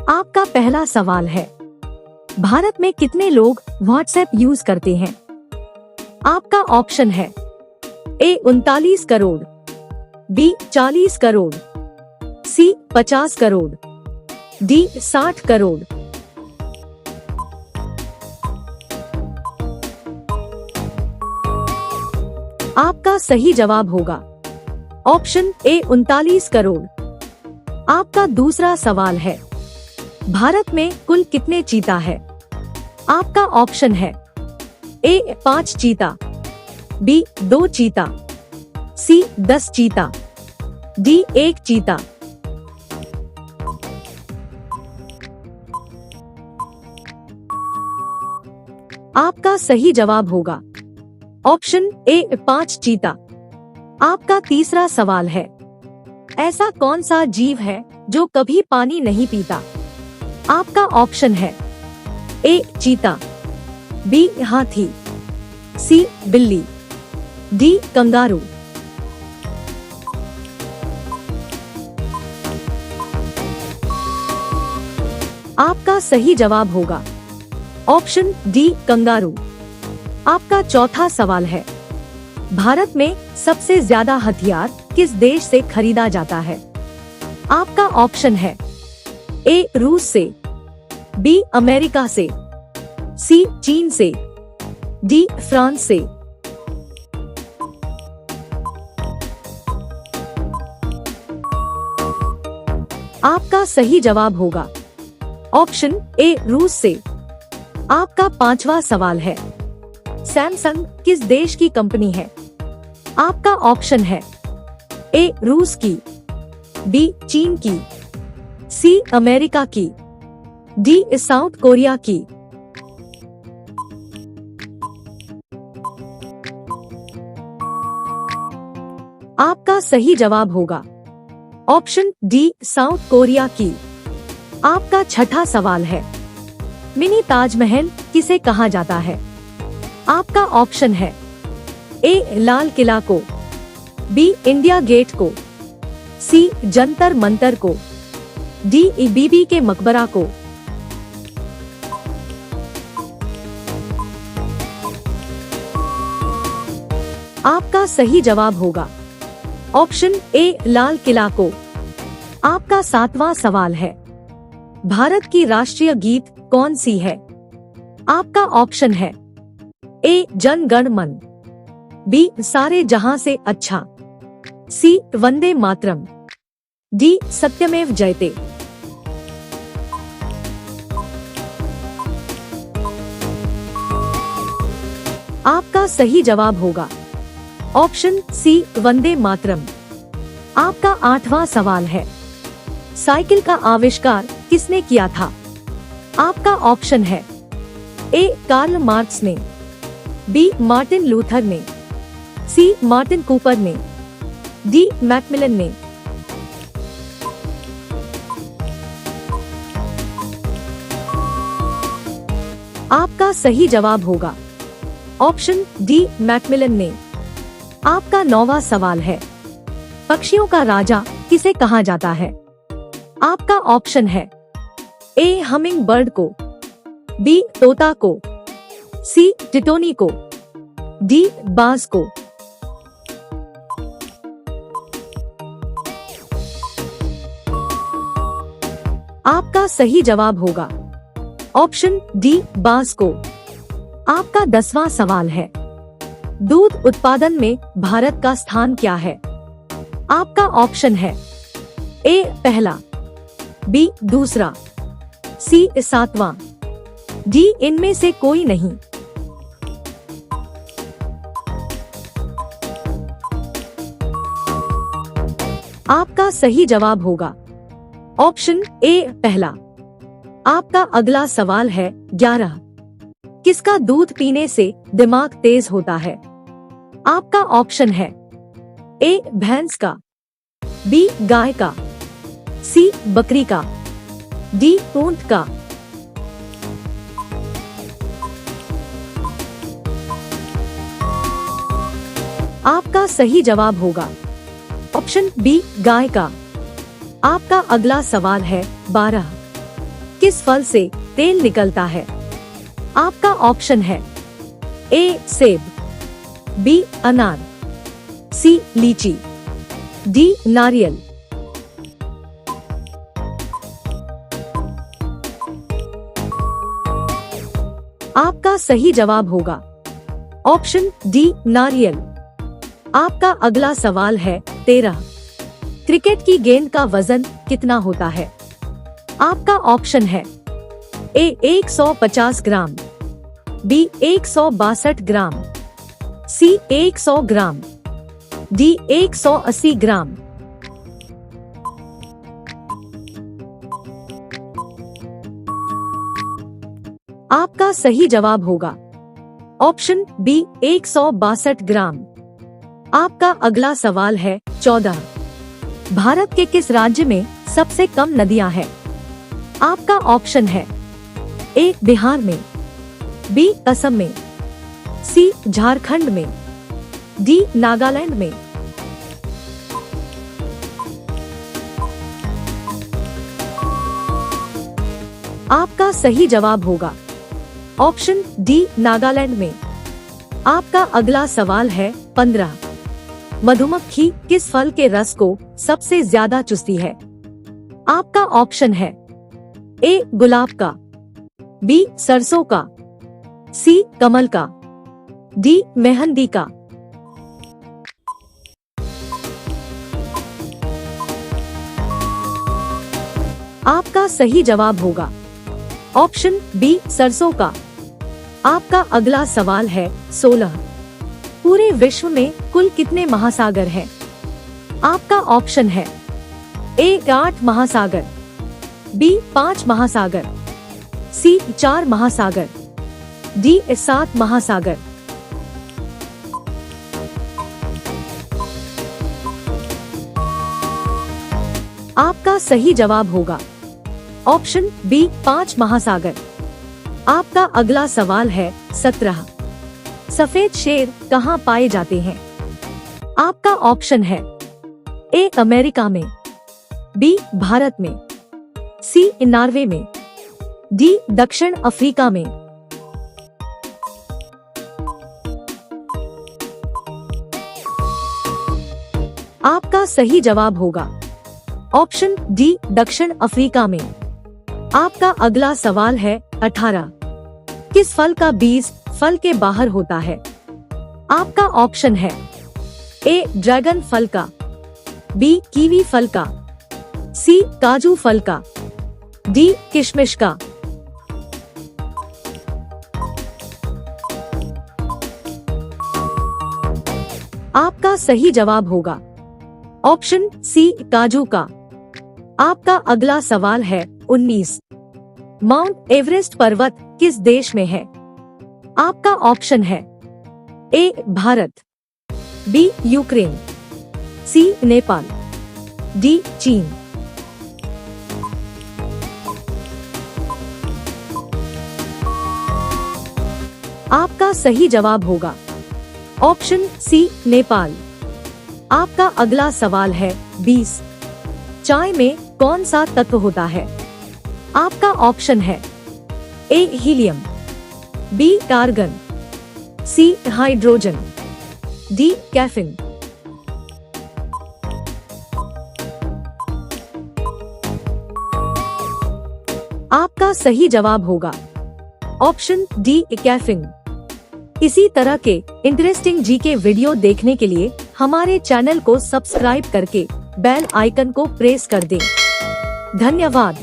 आपका पहला सवाल है, भारत में कितने लोग व्हाट्सएप यूज करते हैं? आपका ऑप्शन है ए 39 करोड़, बी 40 करोड़, सी 50 करोड़, डी 60 करोड़। आपका सही जवाब होगा ऑप्शन ए 39 करोड़। आपका दूसरा सवाल है, भारत में कुल कितने चीता है? आपका ऑप्शन है ए 5 चीता, बी 2 चीता, सी 10 चीता, डी 1 चीता। आपका सही जवाब होगा ऑप्शन ए 5 चीता। आपका तीसरा सवाल है, ऐसा कौन सा जीव है जो कभी पानी नहीं पीता? आपका ऑप्शन है ए चीता, बी हाथी, सी बिल्ली, डी कंगारू। आपका सही जवाब होगा ऑप्शन डी कंगारू। आपका चौथा सवाल है, भारत में सबसे ज्यादा हथियार किस देश से खरीदा जाता है? आपका ऑप्शन है ए रूस से, बी अमेरिका से, सी चीन से, डी फ्रांस से। आपका सही जवाब होगा ऑप्शन ए रूस से। आपका पांचवा सवाल है, सैमसंग किस देश की कंपनी है? आपका ऑप्शन है ए रूस की, बी चीन की, सी अमेरिका की, डी साउथ कोरिया की। आपका सही जवाब होगा ऑप्शन डी साउथ कोरिया की। आपका छठा सवाल है, मिनी ताजमहल किसे कहा जाता है? आपका ऑप्शन है ए लाल किला को, बी इंडिया गेट को, सी जंतर मंतर को, डी बीबी के मकबरा को। आपका सही जवाब होगा ऑप्शन ए लाल किला को। आपका सातवां सवाल है, भारत की राष्ट्रीय गीत कौन सी है? आपका ऑप्शन है ए जन गण मन, बी सारे जहां से अच्छा, सी वंदे मातरम, डी सत्यमेव जयते। आपका सही जवाब होगा ऑप्शन सी वंदे मातरम। आपका आठवां सवाल है, साइकिल का आविष्कार किसने किया था? आपका ऑप्शन है ए कार्ल मार्क्स ने, बी मार्टिन लूथर ने, सी मार्टिन कूपर ने, डी मैकमिलन ने। आपका सही जवाब होगा ऑप्शन डी मैकमिलन ने। आपका नौवां सवाल है, पक्षियों का राजा किसे कहा जाता है? आपका ऑप्शन है ए हमिंग बर्ड को, बी तोता को, सी टिटोनी को, डी बाज को। आपका सही जवाब होगा ऑप्शन डी बाज को। आपका 10वां सवाल है, दूध उत्पादन में भारत का स्थान क्या है? आपका ऑप्शन है ए पहला, बी दूसरा, सी 7वां, डी इनमें से कोई नहीं। आपका सही जवाब होगा ऑप्शन ए पहला। आपका अगला सवाल है 11, किसका दूध पीने से दिमाग तेज होता है? आपका ऑप्शन है ए भैंस का, बी गाय का, सी बकरी का, डी ऊंट का। आपका सही जवाब होगा ऑप्शन बी गाय का। आपका अगला सवाल है 12, किस फल से तेल निकलता है? आपका ऑप्शन है ए सेब, बी अनार, सी लीची, डी नारियल। आपका सही जवाब होगा ऑप्शन डी नारियल। आपका अगला सवाल है 13। क्रिकेट की गेंद का वजन कितना होता है? आपका ऑप्शन है ए 150 ग्राम, बी 162 ग्राम, सी 100 ग्राम, डी 180 ग्राम। आपका सही जवाब होगा ऑप्शन बी 162 ग्राम। आपका अगला सवाल है 14। भारत के किस राज्य में सबसे कम नदियां हैं? आपका ऑप्शन है ए बिहार में, बी असम में, सी झारखंड में, डी नागालैंड में। आपका सही जवाब होगा ऑप्शन डी नागालैंड में। आपका अगला सवाल है 15। मधुमक्खी किस फल के रस को सबसे ज्यादा चूसती है? आपका ऑप्शन है ए गुलाब का, बी सरसों का, सी कमल का, डी मेहंदी का। आपका सही जवाब होगा ऑप्शन बी सरसों का। आपका अगला सवाल है 16। पूरे विश्व में कुल कितने महासागर हैं? आपका ऑप्शन है ए 8 महासागर, बी 5 महासागर, सी 4 महासागर, डी 7 महासागर। आपका सही जवाब होगा ऑप्शन बी 5 महासागर। आपका अगला सवाल है 17। सफेद शेर कहाँ पाए जाते हैं? आपका ऑप्शन है ए अमेरिका में, बी भारत में, सी नॉर्वे में, डी दक्षिण अफ्रीका में। आपका सही जवाब होगा ऑप्शन डी दक्षिण अफ्रीका में। आपका अगला सवाल है 18। किस फल का बीज फल के बाहर होता है? आपका ऑप्शन है ए ड्रैगन फल का, बी कीवी फल का, सी काजू फल का, डी किशमिश का। आपका सही जवाब होगा ऑप्शन सी काजू का। आपका अगला सवाल है 19। माउंट एवरेस्ट पर्वत किस देश में है? आपका ऑप्शन है ए भारत, बी यूक्रेन, सी नेपाल, डी चीन। आपका सही जवाब होगा ऑप्शन सी नेपाल। आपका अगला सवाल है 20। चाय में कौन सा तत्व होता है? आपका ऑप्शन है ए helium, B कार्गन, C hydrogen, D caffeine. आपका सही जवाब होगा ऑप्शन डी कैफीन। इसी तरह के इंटरेस्टिंग जीके वीडियो देखने के लिए हमारे चैनल को सब्सक्राइब करके बेल आइकन को प्रेस कर दें। धन्यवाद।